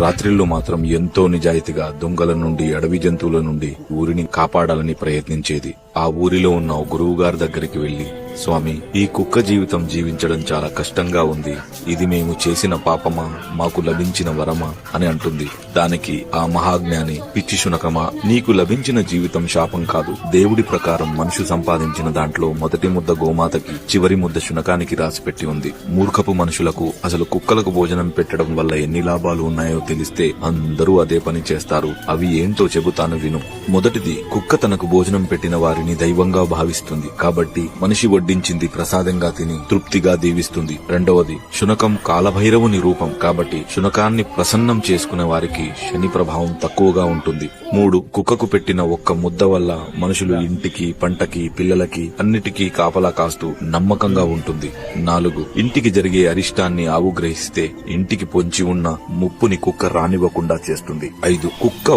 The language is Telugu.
రాత్రిళ్ళు మాత్రం ఎంతో నిజాయితీగా దొంగల నుండి, అడవి జంతువుల నుండి ఊరిని కాపాడాలని ప్రయత్నించేది. ఆ ఊరిలో ఉన్న ఓ గురువుగారి దగ్గరికి వెళ్లి, స్వామి, ఈ కుక్క జీవితం జీవించడం చాలా కష్టంగా ఉంది. ఇది మేము చేసిన పాపమా, మాకు లభించిన వరమా అని అంటుంది. దానికి ఆ మహాజ్ఞాని, పిచ్చి శునకమా, నీకు లభించిన జీవితం శాపం కాదు. దేవుడి ప్రకారం మనిషి సంపాదించిన దాంట్లో మొదటి ముద్ద గోమాతకి, చివరి ముద్ద శునకానికి రాసిపెట్టి ఉంది. మూర్ఖపు మనుషులకు అసలు కుక్కలకు భోజనం పెట్టడం వల్ల ఎన్ని లాభాలు ఉన్నాయో తెలిస్తే అందరూ అదే పని చేస్తారు. అవి ఏంటో చెబుతాను విను. మొదటిది, కుక్క తనకు భోజనం పెట్టిన వారిని దైవంగా భావిస్తుంది కాబట్టి మనిషి వడ్డించింది ప్రసాదంగా తిని తృప్తిగా దీవిస్తుంది. రెండవది, శునకం కాలభైరవుని రూపం కాబట్టి శునకాన్ని ప్రసన్నం చేసుకునే వారికి శని ప్రభావం తక్కువగా ఉంటుంది. 3, కుక్కకు పెట్టిన ఒక్క ముద్ద వల్ల మనుషులు ఇంటికి, పంటకి, పిల్లలకి అన్నిటికీ కాపలా కాస్తూ నమ్మకంగా ఉంటుంది. 4, ఇంటికి జరిగే అరిష్టాన్ని ఆవు గ్రహిస్తే ఇంటికి పొంచి ఉన్న ముప్పుని కుక్క రానివ్వకుండా చేస్తుంది. 5, కుక్క